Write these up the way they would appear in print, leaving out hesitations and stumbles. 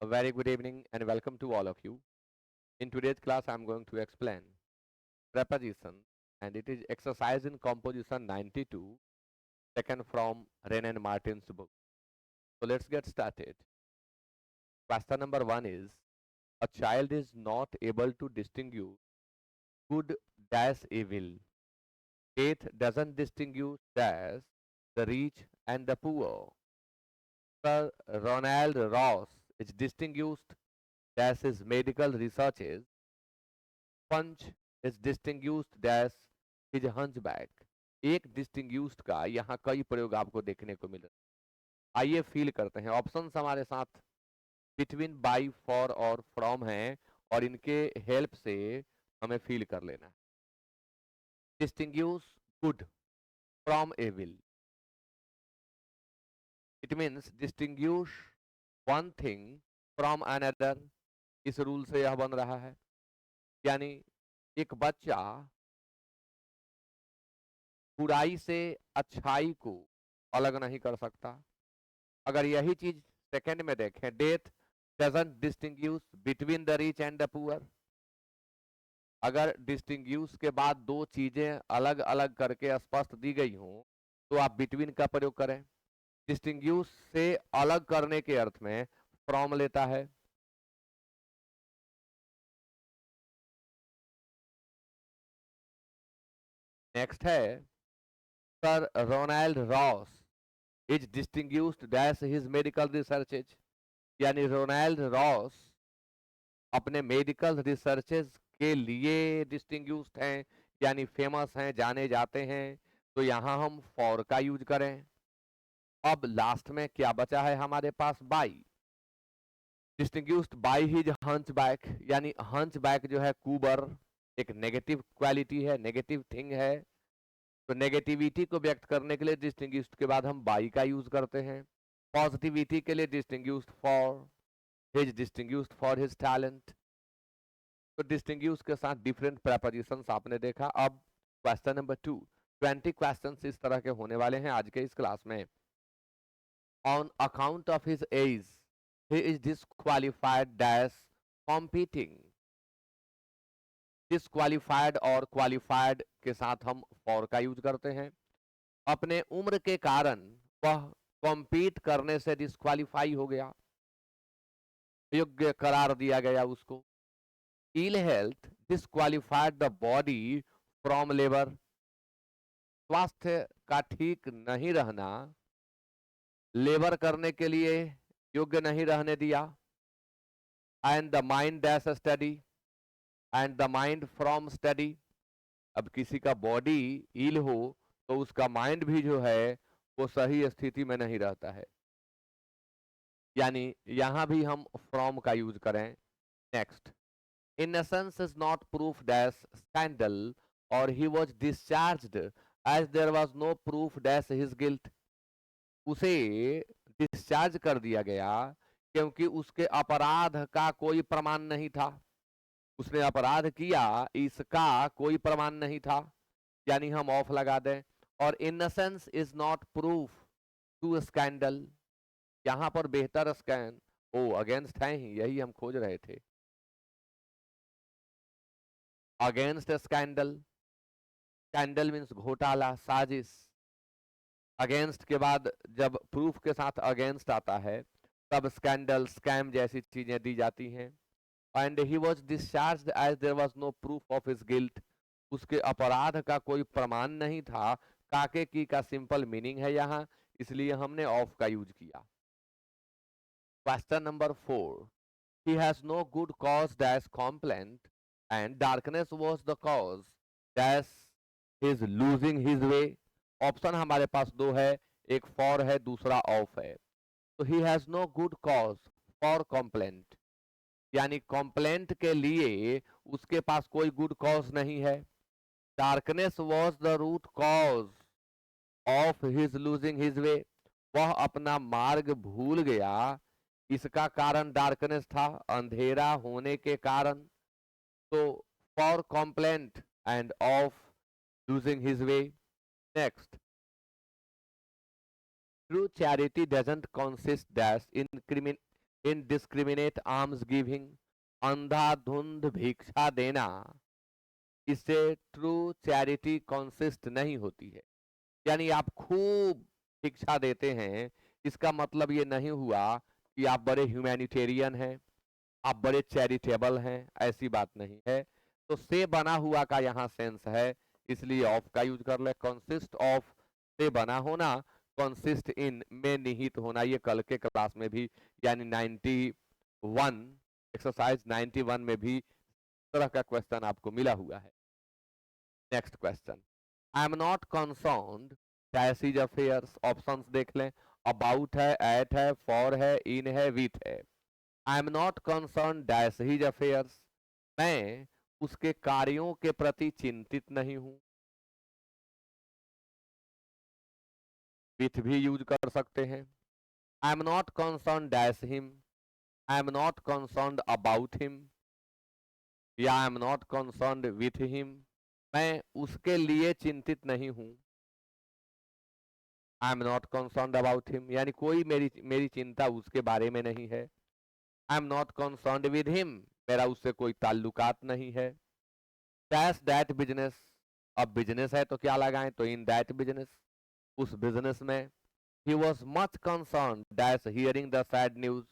A very good evening and welcome to all of you. In today's class, I'm going to explain preposition and it is exercise in composition 92 taken from Ren and Martin's book. So let's get started. Question number 1 is a child is not able to distinguish good dash evil. Faith doesn't distinguish dash the rich and the poor. Sir Ronald Ross is distinguished dash his medical researches. Punch is distinguished dash is hunchback. एक distinguished का यहाँ कई प्रयोग आपको देखने को मिल रहे हैं. आइए फील करते हैं. ऑप्शंस हमारे साथ बिटवीन, बाई, फॉर और फ्रॉम हैं और इनके हेल्प से हमें फील कर लेना है. Distinguish good from evil. It means distinguish one thing from another. इस रूल से यह बन रहा है. यानी एक बच्चा बुराई से अच्छाई को अलग नहीं कर सकता. अगर यही चीज सेकंड में देखें, death doesn't distinguish between the rich and the poor. अगर डिस्टिंग्यूश के बाद दो चीजें अलग अलग करके स्पष्ट दी गई हों तो आप बिटवीन का प्रयोग करें. डिस्टिंग्यूश से अलग करने के अर्थ में फ्रॉम लेता है. नेक्स्ट है sir Ronald Ross is distinguished dash his medical researches. यानी रोनाल्ड रॉस अपने मेडिकल रिसर्चेज के लिए डिस्टिंग्यूश्ड हैं, यानी फेमस हैं, जाने जाते हैं. तो यहाँ हम फॉर का यूज करें. अब लास्ट में क्या बचा है हमारे पास? By. Distinguished by his hunchback. यानी हंचबैक जो है कुबर, एक नेगेटिव क्वालिटी है, नेगेटिव थिंग है. तो नेगेटिविटी को व्यक्त करने के लिए डिस्टिंग्विश्ड के बाद हम बाई का यूज करते हैं. पॉजिटिविटी के लिए distinguished for. His distinguished for his talent. तो डिस्टिंग्विश के साथ डिफरेंट प्रेपोजिशंस आपने देखा. अब क्वेश्चन नंबर 2. 20 क्वेश्चंस इस तरह के होने वाले हैं आज के इस क्लास में. On account of his age he is disqualified dash competing. Disqualified और क्वालिफाइड के साथ हम फॉर का यूज करते हैं. अपने उम्र के कारण वह कॉम्पीट करने से डिस्क्वालीफाई हो गया, योग्य करार दिया गया उसको. Ill health disqualified the body from labour. स्वास्थ्य का ठीक नहीं रहना लेबर करने के लिए योग्य नहीं रहने दिया. And the mind dash study. And the mind from study. अब किसी का बॉडी इल हो तो उसका माइंड भी जो है वो सही स्थिति में नहीं रहता है. यानी यहां भी हम फ्रॉम का यूज करें. Next, innocence is not proof dash scandal or he was discharged as there was no proof dash his guilt. उसे डिस्चार्ज कर दिया गया क्योंकि उसके अपराध का कोई प्रमाण नहीं था. उसने अपराध किया, इसका कोई प्रमाण नहीं था. यानी हम ऑफ लगा दें. और innocence is not proof to scandal. यहां पर बेहतर स्कैन ओ अगेंस्ट है ही, यही हम खोज रहे थे. Against scandal. स्कैंडल मीन्स घोटाला, साजिश. अगेंस्ट के बाद जब प्रूफ के साथ अगेंस्ट आता है तब स्कैंडल, स्कैम जैसी चीजें दी जाती हैं. And he was discharge as there was no proof of his guilt. उसके अपराध का कोई प्रमाण नहीं था. काके की का सिंपल मीनिंग है यहाँ, इसलिए हमने ऑफ का यूज किया. Question number 4. He has no good cause dash complaint and darkness was the cause dash his losing his way. Option हमारे पास दो है, एक फॉर है, दूसरा ऑफ है. तो he has no good cause for complaint. यानी कंप्लेंट के लिए उसके पास कोई गुड कॉज नहीं है. Darkness was the root cause of his losing his way. वह अपना मार्ग भूल गया, इसका कारण डार्कनेस था, अंधेरा होने के कारण. तो for complaint end of losing his way. Next, true charity doesn't consist dash indiscriminate arms giving, अंधाधुंध भिक्षा देना, इससे ट्रू चैरिटी कंसिस्ट नहीं होती है। यानी आप खूब भिक्षा देते हैं, इसका मतलब ये नहीं हुआ कि आप बड़े ह्यूमैनिटेरियन हैं, आप बड़े चैरिटेबल हैं, ऐसी बात नहीं है। तो से बना हुआ का यहाँ सेंस है, इसलिए ऑफ का यूज कर ले। कंसिस्ट ऑफ से बना होना, कंसिस्ट इन में निहित होना, ये कल के क्लास में भी यानी 91 एक्सरसाइज 91 में भी तरह का क्वेश्चन आपको मिला हुआ है। Next question, I am not concerned dash his affairs. Options देख लें, अबाउट है, एट है, फॉर है, इन है, विथ है। I am not concern dash his affairs, मैं उसके कार्यों के प्रति चिंतित नहीं हूं। विथ भी यूज कर सकते हैं। I am not concern dash him, I am not concern about him, या I am not concern with him, मैं उसके लिए चिंतित नहीं हूं। I am not concern about him, यानी कोई मेरी चिंता उसके बारे में नहीं है। I am not concern with him, मेरा उससे कोई ताल्लुकात नहीं है। डैश दैट बिजनेस, अब बिजनेस है तो क्या लगाएं, तो इन दैट बिजनेस, उस बिजनेस में। He was much concern dash hearing the sad news,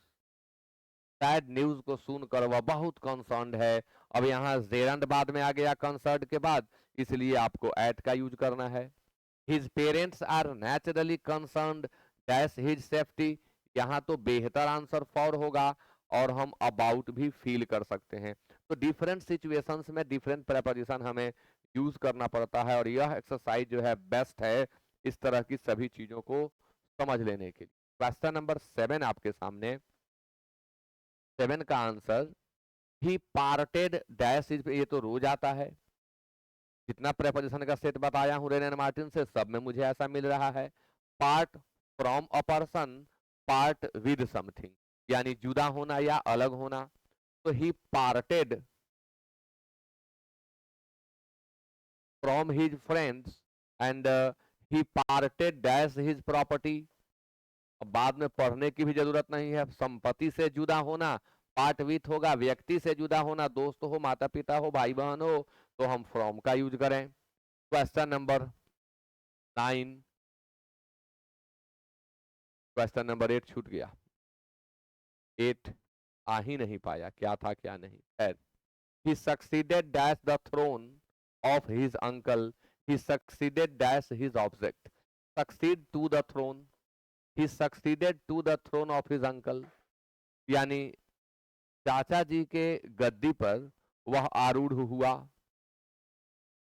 sad news को सुनकर वह बहुत कंसर्न है। अब यहाँ जेरंड बाद में आ गया कंसर्न के बाद, इसलिए आपको एट का यूज करना है। His parents are naturally concerned dash his safety, यहाँ तो बेहतर आंसर फॉर होगा, और हम अबाउट भी फील कर सकते हैं। तो डिफरेंट सिचुएशंस में डिफरेंट प्रेपोजिशन हमें यूज करना पड़ता है, और यह एक्सरसाइज जो है बेस्ट है इस तरह की सभी चीजों को समझ लेने के लिए। क्वेश्चन नंबर 7 आपके सामने, 7 का answer, he parted dash is, ये तो रोज आता है, जितना प्रेपोजिशन का सेट बताया हूं रेन एंड मार्टिन से, सब में मुझे ऐसा मिल रहा है। Part from a person, part with something, यानी जुदा होना या अलग होना। तो he parted from his friends and he parted dash his property. बाद में पढ़ने की भी जरूरत नहीं है। संपत्ति से जुदा होना पार्ट विथ होगा, व्यक्ति से जुदा होना दोस्त हो, माता पिता हो, भाई बहन हो, तो हम फ्रॉम का यूज करें। क्वेश्चन नंबर 9, क्वेश्चन नंबर 8 छूट गया, 8 आ ही नहीं पाया, क्या था क्या नहीं। खैर, he succeeded dash the throne of his uncle, he succeeded dash his object, succeed to the throne, he succeeded to the throne of his uncle, यानी चाचा जी के गद्दी पर वह आरूढ़ हुआ।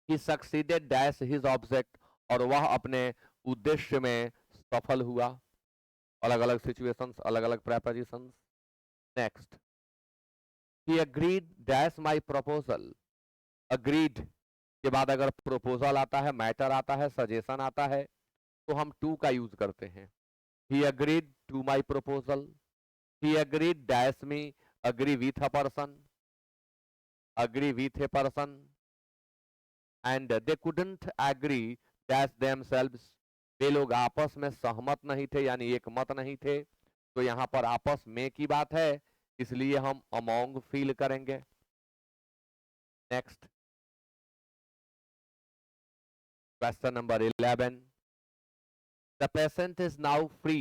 he succeeded dash his object, और वह अपने उद्देश्य में सफल हुआ। अलग अलग सिचुएशंस, अलग अलग prepositions. Next, he agreed dash my proposal, agreed के बाद अगर proposal आता है, मैटर आता है, सजेशन आता है, तो हम टू का यूज करते हैं। he agreed to my proposal, he agreed dash me, agree with a person, agree with a person, and they couldn't agree dash themselves, वे लोग आपस में सहमत नहीं थे, यानी एक मत नहीं थे। तो यहाँ पर आपस में की बात है, इसलिए हम अमोंग फील करेंगे। Next, question number 11, the patient is now free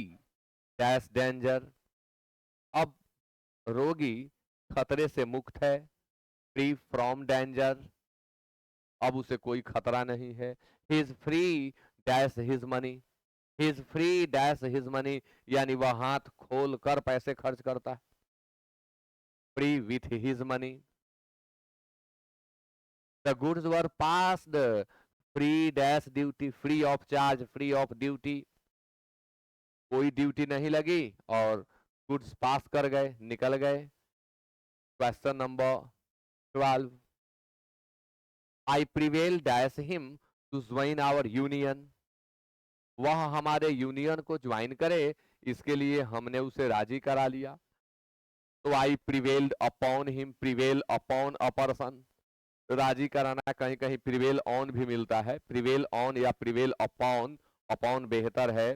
dash danger, अब रोगी खतरे से मुक्त है, फ्री फ्रॉम डेंजर, अब उसे कोई खतरा नहीं है। He is free dash his money, he is free dash his money, यानी वह हाथ खोल कर पैसे खर्च करता है। Free with his money. The goods were passed free dash duty, free of charge, free of duty, कोई ड्यूटी नहीं लगी और गुड्स पास कर गए, निकल गए। Question number 12, I prevail dash him to join our union, वह हमारे यूनियन को ज्वाइन करे, इसके लिए हमने उसे राजी करा लिया। तो I prevailed upon him, prevail upon a person, राजी कराना, कहीं कहीं प्रिवेल ऑन भी मिलता है, प्रिवेल ऑन या प्रिवेल अपॉन, अपॉन बेहतर है।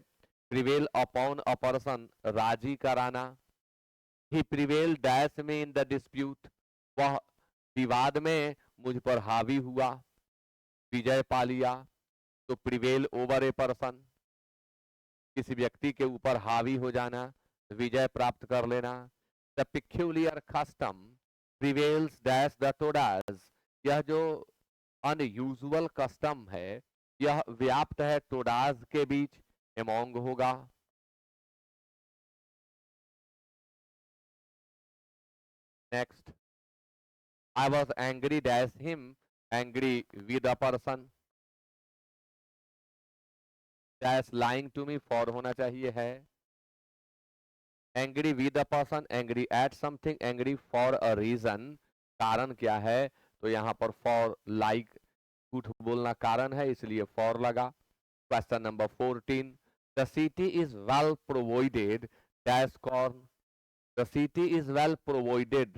प्रिवेल अपॉन अ पर्सन, राजी कराना। ही प्रिवेल डैश में इन द डिस्प्यूट, वह विवाद में मुझ पर हावी हुआ, विजय पा लिया। तो प्रिवेल ओवर ए पर्सन, किसी व्यक्ति के ऊपर हावी हो जाना, विजय प्राप्त कर लेना। The peculiar custom prevails dash the Todas, यह जो अनयूजुअल कस्टम है यह व्याप्त है टोडाज के बीच, एमोंग होगा। Next, I was angry dash him, angry with a person, dash lying to me for होना चाहिए है। Angry with a person, angry at something, angry for a reason, कारण क्या है तो यहाँ पर फॉर लाइक, झूठ बोलना कारण है इसलिए फॉर लगा। Question number 14, the city is well provided dash corn, the city is well provided,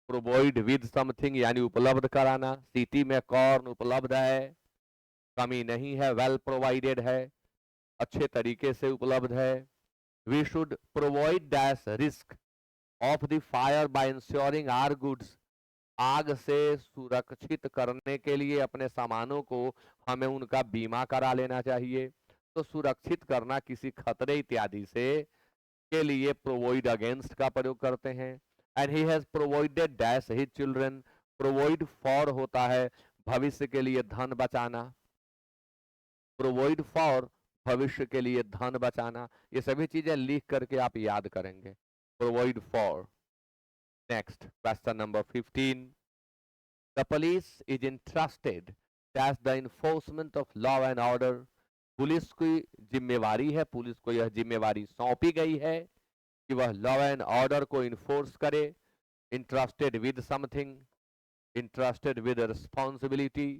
provide with something यानी उपलब्ध कराना, सिटी में कॉर्न उपलब्ध है, कमी नहीं है, वेल प्रोवाइडेड है, अच्छे तरीके से उपलब्ध है। We should provide dash risk of the fire by insuring our goods, आग से सुरक्षित करने के लिए अपने सामानों को हमें उनका बीमा करा लेना चाहिए। तो सुरक्षित करना किसी खतरे इत्यादि से के लिए प्रोवाइड अगेंस्ट का प्रयोग करते हैं। And he has provided dash his children, provide for होता है भविष्य के लिए धन बचाना, प्रोवाइड फॉर भविष्य के लिए धन बचाना, ये सभी चीजें लिख करके आप याद करेंगे, provide for. Next, question number 15, the police is interested that the enforcement of law and order, police की जिम्मेवारी है, पुलिस को यह जिम्मेवारी सौंपी गई है कि वह लॉ एंड ऑर्डर को इन्फोर्स करे। Interested with something, interested with responsibility,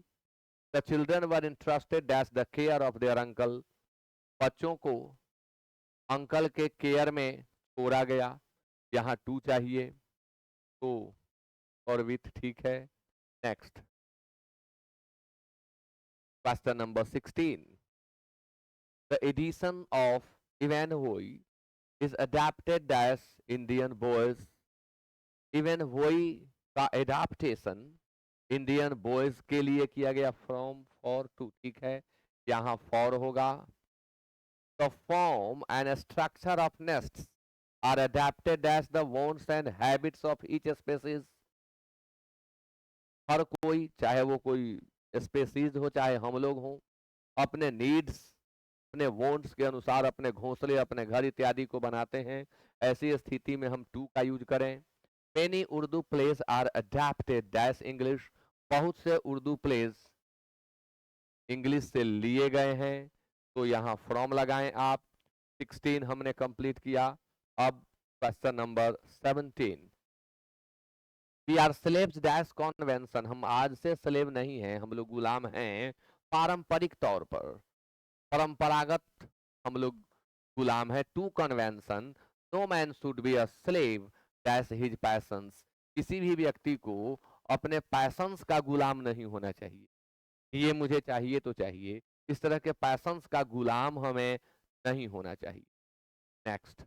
the children were interested that's the care of their uncle, बच्चों को अंकल के केयर में छोड़ा गया, यहाँ टू चाहिए तो और विथ ठीक है। Next, question number 16, the edition of Ivanhoe is adapted as Indian boys, Ivanhoe का एडाप्टेशन इंडियन बॉयज के लिए किया गया, फ्रॉम फॉर टू ठीक है, यहाँ फॉर होगा। The form and structure of nests are adapted as the wants and habits of each species, हर कोई चाहे वो कोई स्पेसीज हो चाहे हम लोग हों, अपने नीड्स अपने वॉन्ट्स के अनुसार अपने घोंसले अपने घर इत्यादि को बनाते हैं, ऐसी स्थिति में हम टू का यूज करें। Many Urdu place are adapted dash English, बहुत से उर्दू प्लेस इंग्लिश से लिए गए हैं तो यहाँ फ्रॉम लगाएं आप। 16 हमने कंप्लीट किया। अब question number 17, we are slaves dash convention, हम आज से स्लेव नहीं हैं, हम लोग गुलाम हैं पारंपरिक तौर पर, परंपरागत हम लोग गुलाम है। To convention, no man should be a slave dash his passions, किसी भी व्यक्ति को अपने पैशंस का गुलाम नहीं होना चाहिए, ये मुझे चाहिए तो चाहिए, इस तरह के पैशंस का गुलाम हमें नहीं होना चाहिए। Next,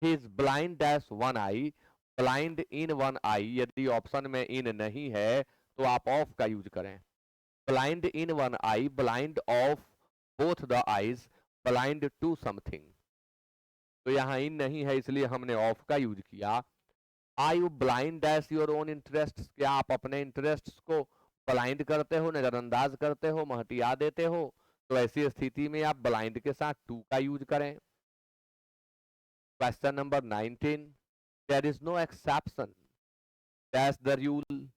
he is blind dash one eye, blind in one eye, यदि ऑप्शन में इन नहीं है तो आप ऑफ का यूज करें। Blind in one eye, blind of both the eyes, blind to something, तो यहाँ इन नहीं है इसलिए हमने ऑफ का यूज किया। Are you blind dash your own interest, क्या आप अपने इंटरेस्ट को ब्लाइंड करते हो, नजरअंदाज करते हो, महटिया देते हो, तो ऐसी स्थिति में आप ब्लाइंड के साथ टू का यूज करें। Question number 19, there is no exception dash the rule,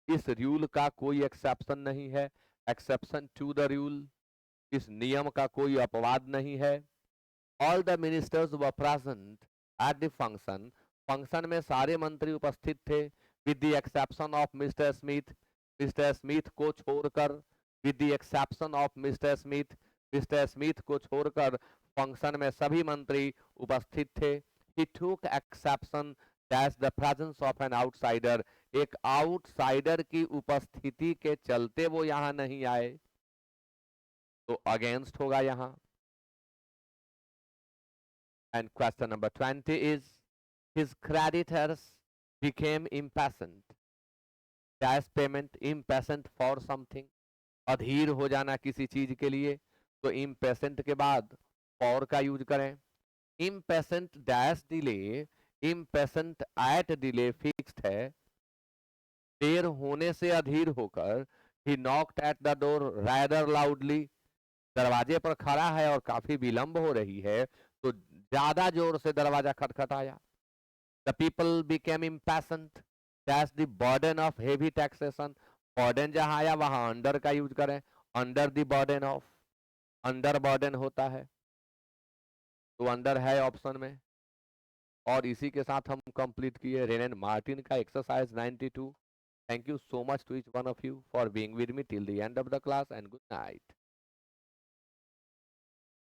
इस रूल का कोई एक्सेप्शन नहीं है, एक्सेप्शन टू द रूल, इस नियम का कोई अपवाद नहीं है। All the ministers were present at the function, function में सारे मंत्री उपस्थित थे, with the exception of mister Smith, mister Smith को छोड़कर, with the exception of mister Smith, mister Smith को छोड़कर फंक्शन में सभी मंत्री उपस्थित थे। ही टूक exception that's the presence of an outsider, एक आउटसाइडर की उपस्थिति के चलते वो यहां नहीं आए, तो अगेंस्ट होगा यहां। And question number 20 is His creditors became impatient. Cash payment, impatient for something, अधीर हो जाना किसी चीज के लिए, तो impatient के बाद for का यूज करें. Impatient dash delay, impatient at delay fixed है. देर होने से अधीर होकर he knocked at the door rather loudly, दरवाजे पर खड़ा है और काफी विलंब हो रही है तो ज्यादा जोर से दरवाजा खटखटाया. The people became impatient. That's the burden of heavy taxation. Burden जहां आया वहां under का यूज करें. Under the burden of, under burden होता है तो under है ऑप्शन में. और इसी के साथ हम कंप्लीट किए रेन मार्टिन का exercise 92. Thank you so much to each one of you for being with me till the end of the class and good night.